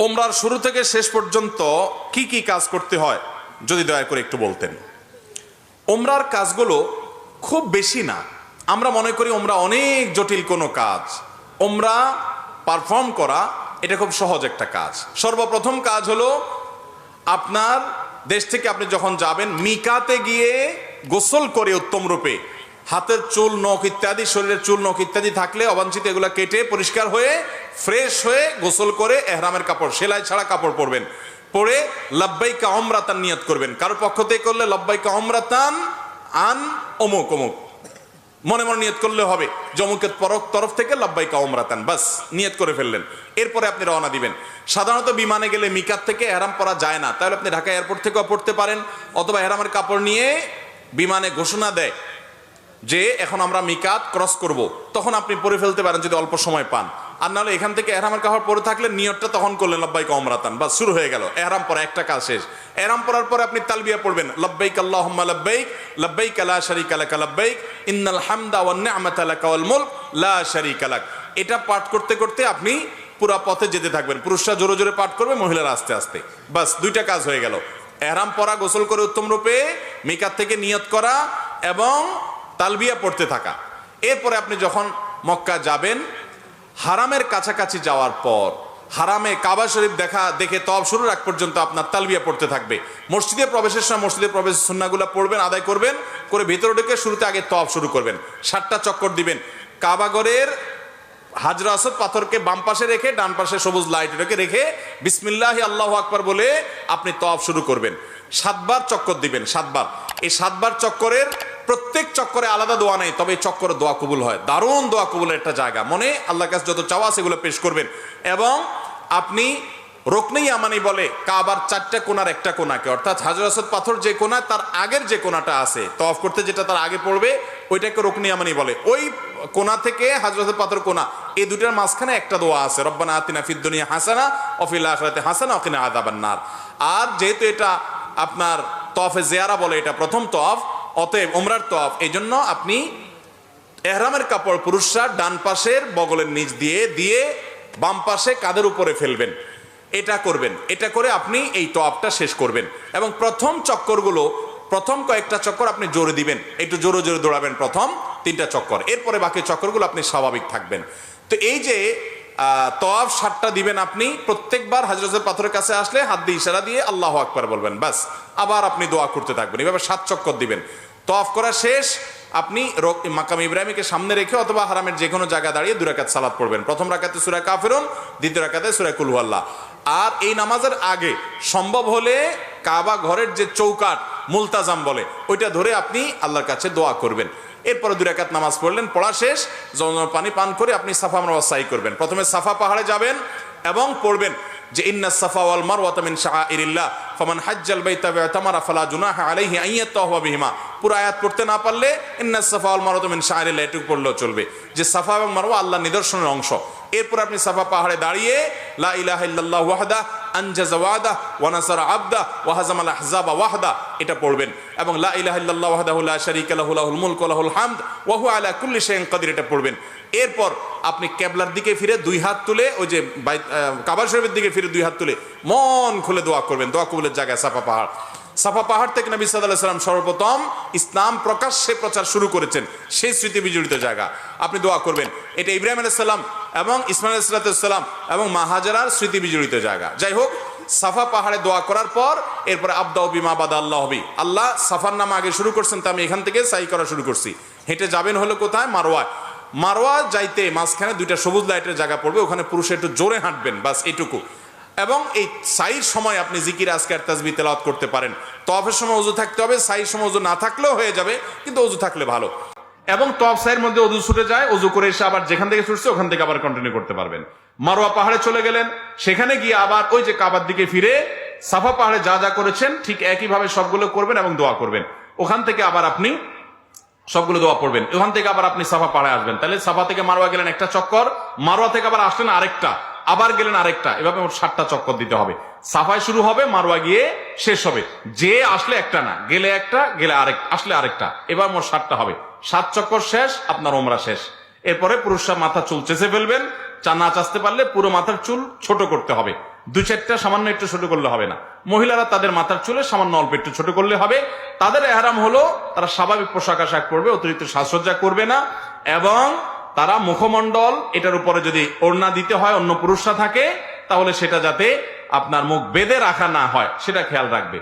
ওমরার শুরু থেকে শেষ পর্যন্ত কি কি কাজ করতে হয় যদি দয়া করে একটু বলতেন। ওমরার কাজগুলো খুব বেশি না, আমরা মনে করি ওমরা অনেক জটিল কোনো কাজ। ওমরা পারফর্ম করা এটা খুব সহজ একটা কাজ। সর্বপ্রথম কাজ হলো আপনার দেশ থেকে আপনি যখন যাবেন মিকাতে গিয়ে গোসল করে উত্তম রূপে হাতের চুল নখ ইত্যাদি, শরীরের চুল নখ ইত্যাদি থাকলে অবাঞ্ছিত এগুলো কেটে পরিষ্কার হয়ে ফ্রেশ হয়ে গোসল করে এহরামের কাপড়, সেলাই ছাড়া কাপড় পরবেন, পরে লাব্বাইকা উমরাতান নিয়ত করবেন। কারোর পক্ষ থেকে করলে লাব্বাইকা উমরাতান আন অমুক অমুক মনে মনে নিয়ত করলে হবে, জমুকের তরফ থেকে লাব্বাইকা উমরাতান, বাস নিয়ত করে ফেললেন। এরপরে আপনি রওনা দিবেন। সাধারণত বিমানে গেলে মিকাত থেকে এহরাম পরা যায় না, তাহলে আপনি ঢাকা এয়ারপোর্ট থেকেও পড়তে পারেন, অথবা এহরামের কাপড় নিয়ে বিমানে ঘোষণা দেয় যে এখন আমরা মিকাত ক্রস করব, তখন আপনি পরে ফেলতে পারেন যদি অল্প সময় পান। আর নাহলে এখান থেকে এহরামের কাপড় পরে থাকলে নিয়তটা তখন করলেন লাব্বাইকা উমরাতান, বাস শুরু হয়ে গেল এহরাম পরা, একটা কাজ শেষ। এহরাম পরার পরে আপনি তালবিয়া পড়বেন, লাব্বাইক আল্লাহুম্মা লাব্বাইক লাব্বাইক লা শারীকা লাক লাব্বাইক ইন্নাল হামদা ওয়ান নি'মাতা লাকা ওয়াল মুলক লা শারীকা লাক। এটা পাঠ করতে করতে আপনি পুরা পথে যেতে থাকবেন। পুরুষরা জোরে জোরে পাঠ করবে, মহিলারা আস্তে আস্তে, বাস দুইটা কাজ হয়ে গেল। এহরাম পরা, গোসল করে উত্তম রূপে মিকাত থেকে নিয়ত করা এবং তালবিয়া পড়তে থাকা। এরপরে আপনি যখন মক্কা যাবেন, হারামের কাছাকাছি যাওয়ার পর হারামে কাবা শরীফ দেখে তওয়াফ শুরুর আগ পর্যন্ত আপনার তালবিয়া পড়তে থাকবে। মসজিদে প্রবেশের সময় মসজিদে প্রবেশের সুন্নাহগুলো পড়বেন, আদায় করবেন, করে ভিতরে ঢুকে শুরুতে আগে তওয়াফ শুরু করবেন। 7টা চক্কর দিবেন। কাবাগরের হাজরা আসওয়াদ পাথরকে বাম পাশে রেখে ডান পাশে সবুজ লাইট রেখে বিসমিল্লাহি আল্লাহু আকবার বলে আপনি তওয়াফ শুরু করবেন। 7বার চক্কর দিবেন, 7বার। এই 7বার চক্করের প্রত্যেক চক্করে আলাদা দোয়া নেই, তবে এই চক্করে দোয়া কবুল হয়। দারুণ দোয়া কবুলের একটা জায়গা। মনে আল্লাহর কাছে যত চাওয়া সেগুলো পেশ করবেন। এবং আপনি রুকনে ইয়ামানি বলে কাবার 4টা কোণার একটা কোণাকে, অর্থাৎ হাজর আসওয়াদ পাথর যে কোণা তার আগের যে কোণাটা আছে তওয়াফ করতে যেটা তার আগে পড়বে ওইটাকে রুকনে ইয়ামানি বলে। ওই কোণা থেকে হাজর আসওয়াদ পাথর কোণা, এই দুটার মাঝখানে একটা দোয়া আছে, রব্বানা আতিনা ফিদ দুনিয়া হাসানা ওয়া ফিল আখিরাতি হাসানা ওয়া কিনা আযাবান নার। আর যেহেতু এটা আপনার তওয়াফে জিয়ারা বলে, এটা প্রথম তওয়াফ, অতএব ওমরার তওয়াফ, এই জন্য আপনি এহরামের কাপড় পুরুষরা ডান পাশের বগলের নিচ দিয়ে বাম পাশে কাঁধের উপরে ফেলবেন। এটা করবেন। এটা করে আপনি এই তওয়াফটা শেষ করবেন। এবং প্রথম কয়েকটা চক্কর আপনি জোরে দিবেন, একটু জোরে জোরে দৌড়াবেন প্রথম 3টা চক্কর। এরপরে বাকি চক্করগুলো আপনি স্বাভাবিক থাকবেন। তো এই যে তওয়াফ 7টা দিবেন আপনি, প্রত্যেকবার হাজর আসওয়াদ পাথরের কাছে আসলে হাত দিয়ে ইশারা দিয়ে আল্লাহু আকবার বলবেন, বাস। আবার আপনি দোয়া করতে থাকবেন, এভাবে 7 চক্কর দিবেন। তওয়াফ করা শেষ, আপনি মাকাম ইব্রাহিমকে সামনে রেখে অথবা হারামের যে কোনো জায়গা দাঁড়িয়ে 2 রাকাত সালাত পড়বেন। প্রথম রাকাতে সূরা কাফিরুন, দ্বিতীয় রাকাতে সূরা কুল হুয়াল্লাহ। আর এই নামাজের আগে সম্ভব হলে কাবা ঘরের যে চৌকাট মুলতাজাম বলে ওইটা ধরে আপনি আল্লাহর কাছে দোয়া করবেন। এরপরে 2 রাকাত নামাজ পড়লেন, পড়া শেষ, জমজম পানি পান করে আপনি সাফা মারওয়া সাই করবেন। প্রথমে সাফা পাহাড়ে যাবেন এবং পড়বেন যে ইন্নাস সাফা ওয়াল মারওয়াতা মিন শাআইরিল্লাহ ফামান হাজ্জাল বাইতা ওয়া তামারা ফালা জুনাহা আলাইহি আন ইয়াতাওয়াফা বিহিমা। পুরো আয়াত পড়তে না পারলে ইন্নাস সাফা ওয়াল মারওয়াতা মিন শাআইরিল্লাহ এটুকু পড়লেও চলবে, যে সাফা এবং মারওয়া আল্লাহর নিদর্শনের অংশ। এরপর আপনি সাফা পাহাড়ে দাঁড়িয়ে লা ইলাহা ইল্লাল্লাহু ওয়াহদা আনজাযা ওয়াদা ওয়া নাসারা আবদা ওয়া হাজামাল আহজাবা ওয়াহদা এটা পড়বেন। এবং লা ইলাহা ইল্লাল্লাহু ওয়াহদাহু লা শারীকা লাহু লাহুল মুলকু ওয়া লাহুল হামদ ওয়া হুয়া আলা কুল্লি শাইইন কাদির এটা পড়বেন। এরপর আপনি কিবলার দিকে ফিরে 2 হাত তুলে, ওই যে কাবা শরীফের দিকে ফিরে 2 হাত তুলে মন খুলে দোয়া করবেন। দোয়া কবুলের জায়গায় সাফা পাহাড় থেকে নবী সাল্লাল্লাহু আলাইহি ওয়াসাল্লাম সর্বপ্রথম ইসলাম প্রকাশ্যে প্রচার শুরু করেছেন, সেই স্মৃতি বিজড়িত জায়গা আপনি দোয়া করবেন। এটা ইব্রাহিম আলাইহিস সালাম এবং ইসমাঈল আলাইহিস সালাম এবং মা হাজারার স্মৃতি বিজড়িত জায়গা। যাই হোক, সাফা পাহাড়ে দোয়া করার পর এরপরে আবদাউ বিমা বাদা আল্লাহু বি, আল্লাহ সাফার নাম আগে শুরু করছেন, তো আমি এখান থেকে সাই করা শুরু করছি। হেঁটে যাবেন হলো কোথায়? মারওয়া যাইতে মাঝখানে 2টা সবুজ লাইটের জায়গা পড়বে, ওখানে পুরুষে একটু জোরে হাঁটবেন, বাস এইটুকু। এবং এই সাইর সময় আপনি জিকির আজকার তাসবিহ তেলাওয়াত করতে পারেন। তওয়াফের সময় ওযু থাকতে হবে, সাইর সময় ওযু না থাকলেও হয়ে যাবে, কিন্তু ওযু থাকলে ভালো। এবং তওয়াফ সাইর মধ্যে ওযু ছুটে যায়, ওযু করে এসে আবার যেখান থেকে ছুটছে ওখান থেকে আবার কন্টিনিউ করতে পারবেন। মারওয়া পাহাড়ে চলে গেলেন, সেখানে গিয়ে আবার ওই যে কাবার দিকে ফিরে সাফা পাহাড়ে যা যা করেছেন ঠিক একইভাবে সবগুলো করবেন এবং দোয়া করবেন। ওখান থেকে আবার আপনি সবগুলো দোয়া পড়বেন। ওখান থেকে আবার আপনি সাফা পাহাড়ে আসবেন, তাহলে সাফা থেকে মারওয়া গেলেন একটা চক্কর, মারওয়া থেকে আবার আসলেন আরেকটা, আবার গেলেন আরেকটা, এভাবে মোট 7টা চক্কর দিতে হবে। সাফায় শুরু হবে, মারওয়া গিয়ে শেষ হবে। যে আসলে একটা না, গেলে একটা, গেলে আসলে আরেকটা, এবার মোট 7টা হবে। 7 চক্কর শেষ, আপনার ওমরা শেষ। এরপরে পুরুষরা মাথা চুল চেঁচে ফেলবেন, না চাচতে পারলে পুরো মাথার চুল ছোট করতে হবে, দু-চারটা সামান্য একটু ছোট করলে হবে না। মহিলারা তাদের মাথার চুলে সামান্য অল্প একটু ছোট করলে হবে। তাদের এহরাম হলো তারা স্বাভাবিক পোশাক আশাক পরবে, অতিরিক্ত সাজসজ্জা করবে না, এবং তারা মুখমণ্ডল এটার উপরে যদি ওড়না দিতে হয় অন্য পুরুষরা থাকে তাহলে সেটা যাতে আপনার মুখ বেঁধে রাখা না হয় সেটা খেয়াল রাখবে।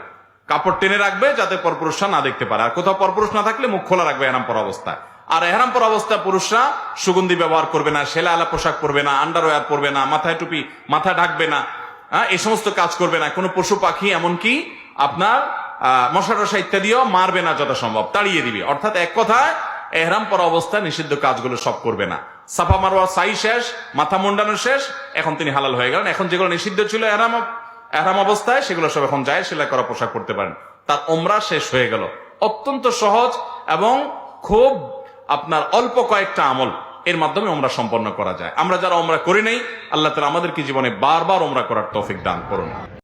কাপড় টেনে রাখবে যাতে পরপুরুষরা না দেখতে পারে। আর কোথাও পরপুরুষ না থাকলে মুখ খোলা রাখবে এহরাম পরা অবস্থায়। আর এহরাম পরা অবস্থায় পুরুষরা সুগন্ধি ব্যবহার করবে না, সেলা আলা পোশাক পরবে না, আন্ডারওয়্যার পরবে না, মাথায় টুপি মাথা ঢাকবে না, এই সমস্ত কাজ করবে না। কোনো পশু পাখি এমনকি আপনার মশা টশা ইত্যাদিও মারবে না, যথাসম্ভব তাড়িয়ে দিবে। অর্থাৎ এক কথায় এহরাম পরা অবস্থায় নিষিদ্ধ কাজগুলো সব করবে না। সাফা মারওয়া সাই শেষ, মাথা মুন্ডানো শেষ, এখন তিনি হালাল হয়ে গেলেন। এখন যেগুলো নিষিদ্ধ ছিল এহরাম অবস্থায় সেগুলো সব এখন যায়, সেলাই করা পোশাক করতে পারেন। তার ওমরা শেষ হয়ে গেল। অত্যন্ত সহজ এবং খুব আপনার অল্প কয়েকটা আমল এর মাধ্যমে ওমরা সম্পন্ন করা যায়। আমরা যারা ওমরা করি নাই, আল্লাহ তাআলা আমাদেরকে জীবনে বারবার ওমরা করার তৌফিক দান করুন।